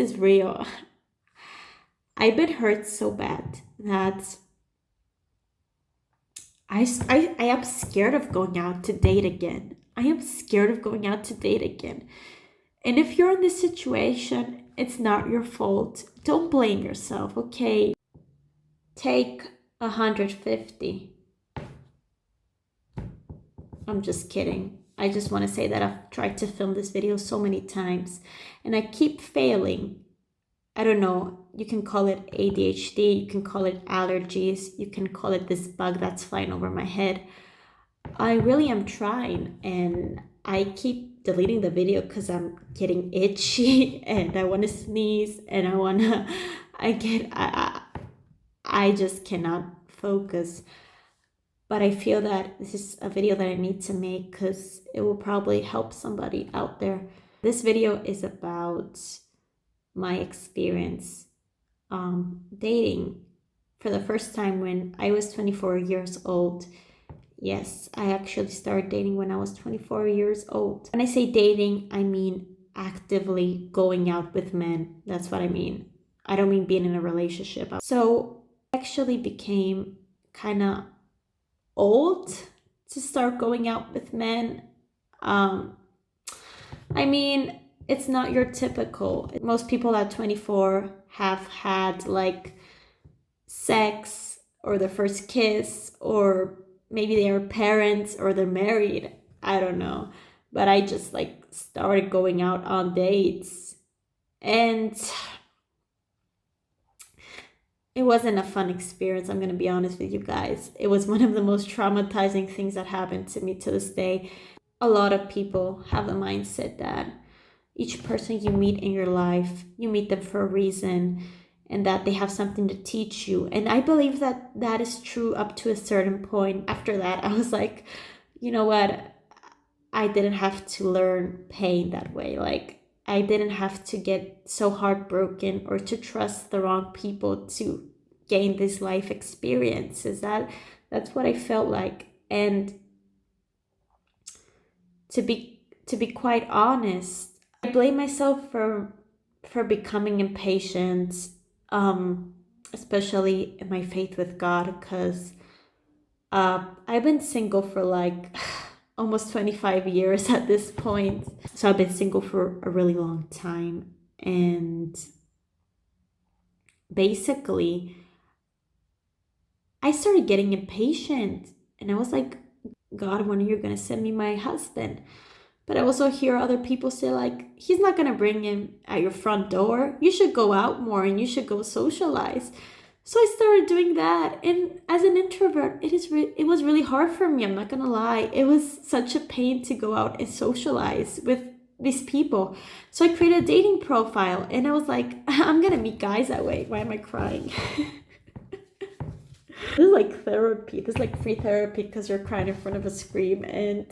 is real. I've been hurt so bad that I am scared of going out to date again. I am scared of going out to date again. And if you're in this situation, it's not your fault. Don't blame yourself, okay? Take 150. I'm just kidding. I just want to say that I've tried to film this video so many times and I keep failing. I don't know, you can call it ADHD, you can call it allergies, you can call it this bug that's flying over my head. I really am trying, and I keep deleting the video because I'm getting itchy and I want to sneeze and I just cannot focus. But I feel that this is a video that I need to make because it will probably help somebody out there. This video is about my experience dating for the first time when I was 24 years old. Yes, I actually started dating when I was 24 years old. When I say dating, I mean actively going out with men. That's what I mean. I don't mean being in a relationship. So I actually became kind of old to start going out with men. I mean, it's not your typical. Most people at 24 have had like sex or their first kiss, or maybe they are parents or they're married. I don't know. But I just like started going out on dates, and it wasn't a fun experience. I'm going to be honest with you guys. It was one of the most traumatizing things that happened to me to this day. A lot of people have the mindset that each person you meet in your life, you meet them for a reason, and that they have something to teach you. And I believe that that is true up to a certain point. After that, I was like, you know what? I didn't have to learn pain that way. Like, I didn't have to get so heartbroken or to trust the wrong people to gain this life experiences. That's what I felt like. And to be quite honest, I blame myself for becoming impatient, especially in my faith with God, because I've been single for like almost 25 years at this point. So I've been single for a really long time. And basically, I started getting impatient. And I was like, God, when are you going to send me my husband? But I also hear other people say like, he's not going to bring him at your front door. You should go out more and you should go socialize. So I started doing that, and as an introvert, it was really hard for me. I'm not gonna lie. It was such a pain to go out and socialize with these people. So I created a dating profile, and I was like, I'm gonna meet guys that way. Why am I crying? This is like therapy. This is like free therapy because you're crying in front of a screen, and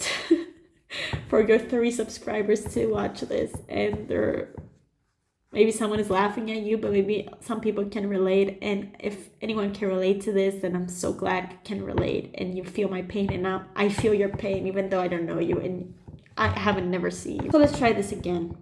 for your 3 subscribers to watch this, and they're maybe someone is laughing at you, but maybe some people can relate. And if anyone can relate to this, then I'm so glad you can relate and you feel my pain. And now I feel your pain, even though I don't know you and I haven't never seen you. So let's try this again.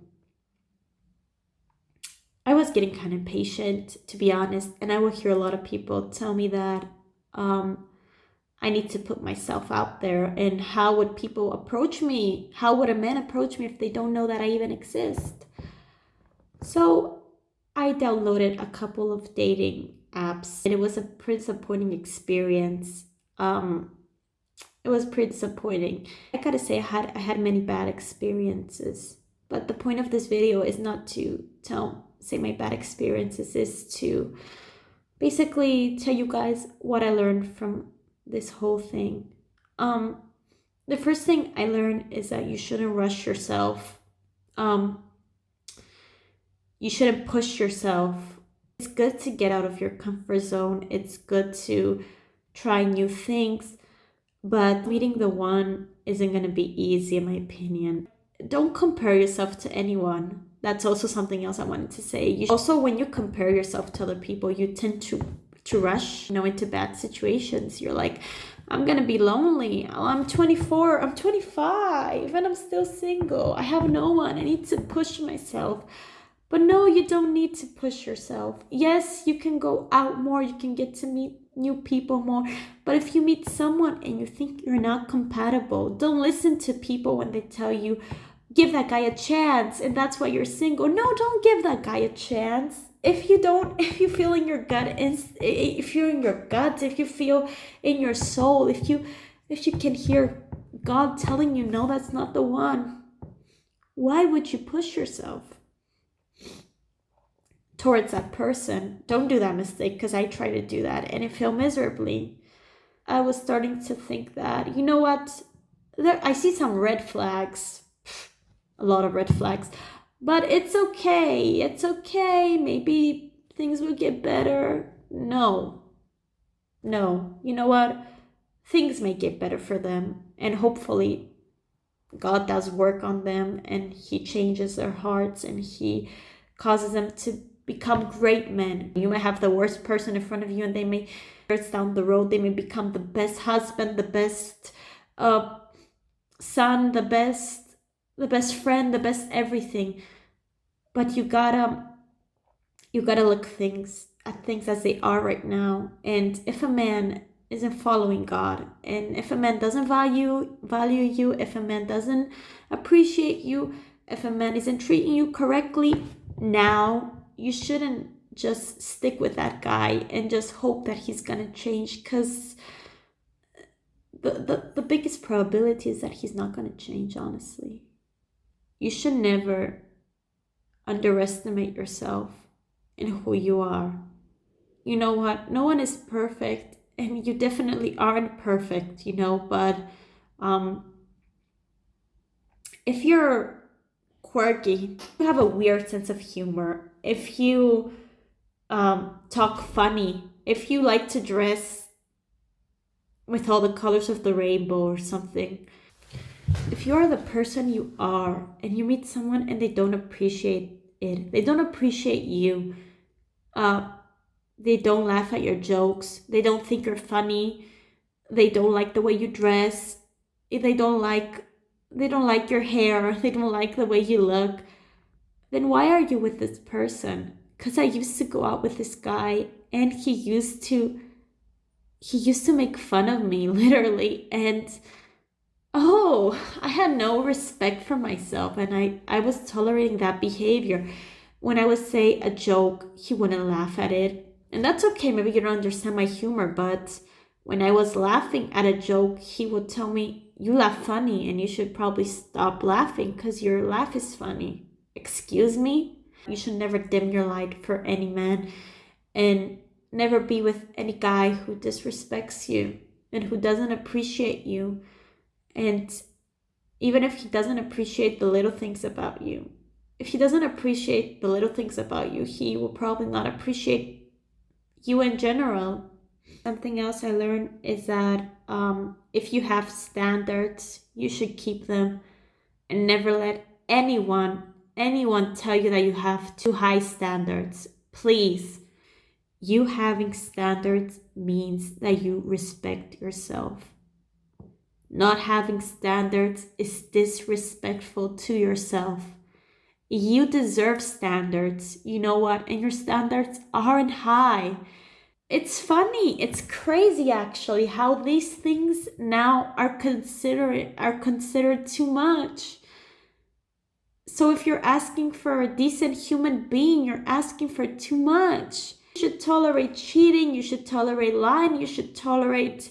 I was getting kind of impatient, to be honest. And I will hear a lot of people tell me that I need to put myself out there. And how would people approach me? How would a man approach me if they don't know that I even exist? So I downloaded a couple of dating apps, and it was a pretty disappointing experience. It was pretty disappointing. I gotta say, I had many bad experiences, but the point of this video is not to say my bad experiences, is to basically tell you guys what I learned from this whole thing. The first thing I learned is that you shouldn't rush yourself. You shouldn't push yourself. It's good to get out of your comfort zone. It's good to try new things, but meeting the one isn't going to be easy, in my opinion. Don't compare yourself to anyone. That's also something else I wanted to say. Also, when you compare yourself to other people, you tend to rush, into bad situations. You're like, I'm going to be lonely. I'm 24, I'm 25, and I'm still single. I have no one. I need to push myself. But no, you don't need to push yourself. Yes, you can go out more, you can get to meet new people more. But if you meet someone and you think you're not compatible, don't listen to people when they tell you, give that guy a chance and that's why you're single. No, don't give that guy a chance. If you don't, if you feel in your gut, if you're in your gut, if you feel in your soul, if you can hear God telling you, no, that's not the one, why would you push yourself towards that person? Don't do that mistake, because I tried to do that and it failed miserably. I was starting to think that, you know what, I see some red flags, a lot of red flags, but it's okay. It's okay. Maybe things will get better. No, no. You know what? Things may get better for them, and hopefully God does work on them and He changes their hearts and He causes them to become great men. You may have the worst person in front of you, and they may, years down the road, they may become the best husband, the best son, the best friend, the best everything. But you gotta look at things as they are right now. And if a man isn't following God, and if a man doesn't value you, if a man doesn't appreciate you, if a man isn't treating you correctly now, you shouldn't just stick with that guy and just hope that he's gonna change, because the biggest probability is that he's not gonna change, honestly. You should never underestimate yourself and who you are. You know what? No one is perfect, and you definitely aren't perfect, but um, if you're quirky, you have a weird sense of humor, if you talk funny, if you like to dress with all the colors of the rainbow or something, if you're the person you are and you meet someone and they don't appreciate it, they don't appreciate you, uh, they don't laugh at your jokes, they don't think you're funny, they don't like the way you dress, they don't like your hair, they don't like the way you look, then why are you with this person? Because I used to go out with this guy, and he used to make fun of me, literally. And oh, I had no respect for myself, and I was tolerating that behavior. When I would say a joke, he wouldn't laugh at it. And that's okay, maybe you don't understand my humor, but when I was laughing at a joke, he would tell me, you laugh funny and you should probably stop laughing because your laugh is funny. Excuse me? You should never dim your light for any man, and never be with any guy who disrespects you and who doesn't appreciate you. And even if he doesn't appreciate the little things about you, if he doesn't appreciate the little things about you, he will probably not appreciate you in general. Something else I learned is that if you have standards, you should keep them, and never let anyone tell you that you have too high standards. Please, you having standards means that you respect yourself. Not having standards is disrespectful to yourself. You deserve standards, you know what? And your standards aren't high. It's funny, it's crazy actually how these things now are considered too much. So if you're asking for a decent human being, you're asking for too much. You should tolerate cheating, you should tolerate lying, you should tolerate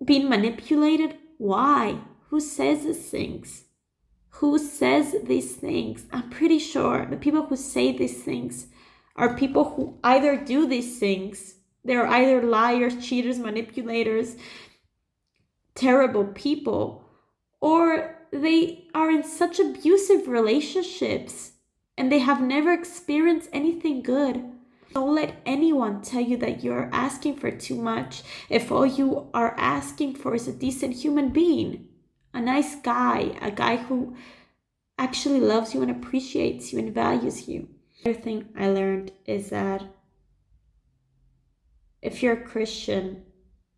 being manipulated. Why? Who says these things? Who says these things? I'm pretty sure the people who say these things are people who either do these things, they're either liars, cheaters, manipulators, terrible people, or they are in such abusive relationships and they have never experienced anything good. Don't let anyone tell you that you're asking for too much if all you are asking for is a decent human being, a nice guy, a guy who actually loves you and appreciates you and values you. Another thing I learned is that if you're a Christian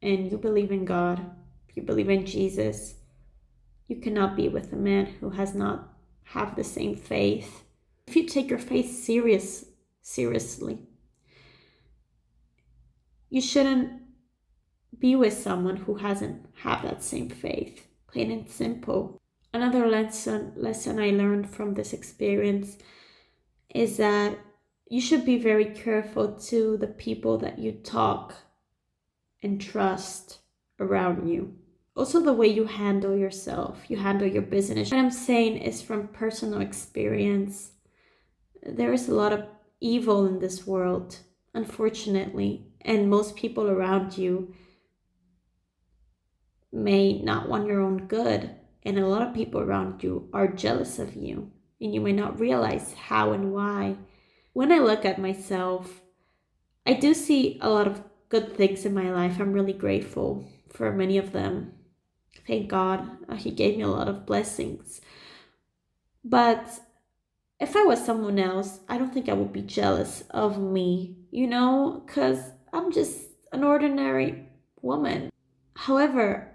and you believe in God, if you believe in Jesus, you cannot be with a man who has not have the same faith. If you take your faith seriously, you shouldn't be with someone who hasn't have that same faith. Plain and simple. Another lesson I learned from this experience is that you should be very careful to the people that you talk and trust around you. Also, the way you handle yourself, you handle your business. What I'm saying is from personal experience. There is a lot of evil in this world, unfortunately, and most people around you may not want your own good, and a lot of people around you are jealous of you, and you may not realize how and why. When I look at myself, I do see a lot of good things in my life. I'm really grateful for many of them. Thank God, He gave me a lot of blessings. But if I was someone else, I don't think I would be jealous of me, because I'm just an ordinary woman. However,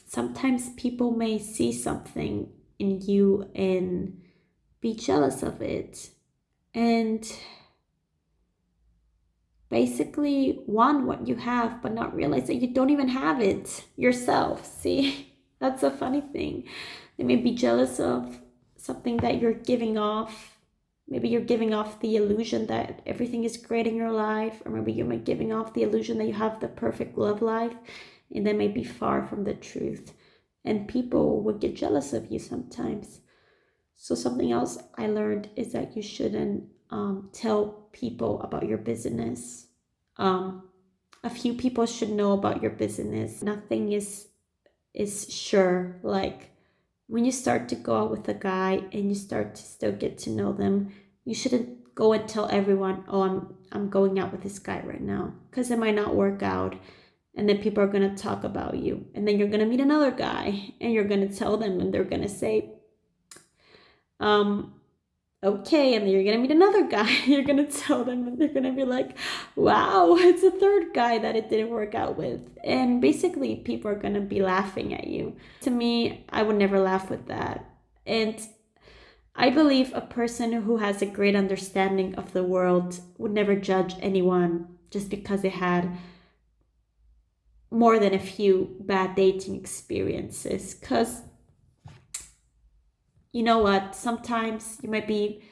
sometimes people may see something in you and be jealous of it. And basically want what you have, but not realize that you don't even have it yourself. See, that's a funny thing. They may be jealous of something that you're giving off. Maybe you're giving off the illusion that everything is great in your life, or maybe you're giving off the illusion that you have the perfect love life, and that may be far from the truth. And people would get jealous of you sometimes. So something else I learned is that you shouldn't tell people about your business. A few people should know about your business. Nothing is sure. Like when you start to go out with a guy and you start to still get to know them, you shouldn't go and tell everyone, "Oh, I'm going out with this guy right now," because it might not work out. And then people are going to talk about you. And then you're going to meet another guy and you're going to tell them, and they're going to say, okay, and then you're gonna meet another guy. You're gonna tell them, and they're gonna be like, wow, it's a third guy that it didn't work out with. And basically people are gonna be laughing at you. To me, I would never laugh with that. And I believe a person who has a great understanding of the world would never judge anyone just because they had more than a few bad dating experiences. Because you know what, sometimes you might be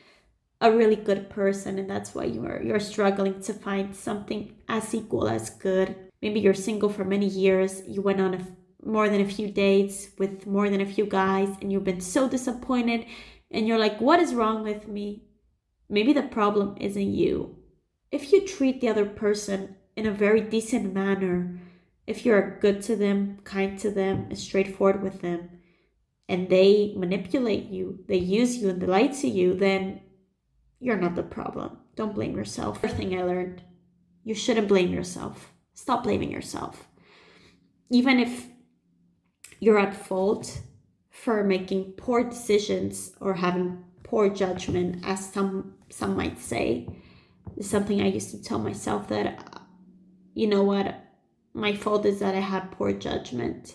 a really good person, and that's why you're struggling to find something as equal as good. Maybe you're single for many years, you went on more than a few dates with more than a few guys, and you've been so disappointed, and you're like, what is wrong with me? Maybe the problem isn't you. If you treat the other person in a very decent manner, if you're good to them, kind to them, and straightforward with them, and they manipulate you, they use you and they lie to you, then you're not the problem. Don't blame yourself. Another thing I learned, you shouldn't blame yourself. Stop blaming yourself. Even if you're at fault for making poor decisions or having poor judgment, as some might say, it's something I used to tell myself that, you know what, my fault is that I had poor judgment.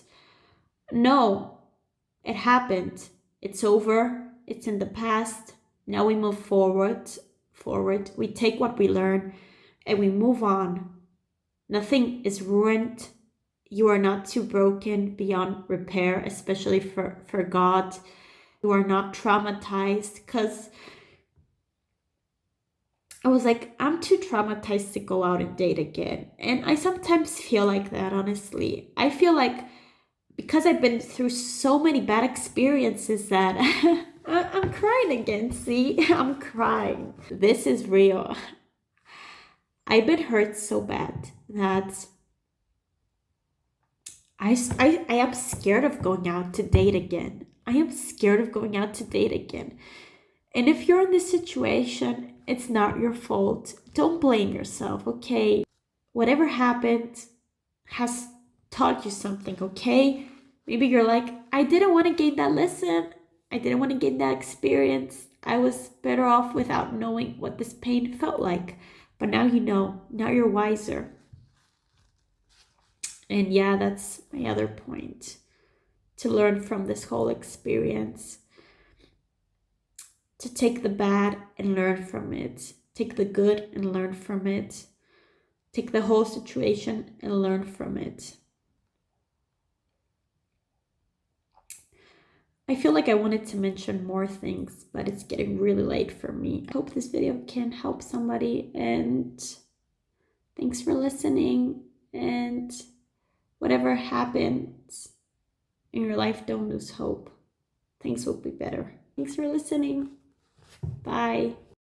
No, it happened. It's over. It's in the past. Now we move forward. We take what we learn and we move on. Nothing is ruined. You are not too broken beyond repair, especially for God. You are not traumatized, because I was like, I'm too traumatized to go out and date again. And I sometimes feel like that, honestly. I feel like because I've been through so many bad experiences that I'm crying again. See, I'm crying. This is real. I've been hurt so bad that I am scared of going out to date again. I am scared of going out to date again. And if you're in this situation, it's not your fault. Don't blame yourself, okay? Whatever happened has taught you something, okay? Maybe you're like, I didn't want to gain that lesson. I didn't want to gain that experience. I was better off without knowing what this pain felt like. But now you know. Now you're wiser. And yeah, that's my other point, to learn from this whole experience. to take the bad and learn from it, take the good and learn from it, take the whole situation and learn from it. I feel like I wanted to mention more things, but it's getting really late for me. I hope this video can help somebody, and thanks for listening. And whatever happens in your life, don't lose hope. Things will be better. Thanks for listening. Bye.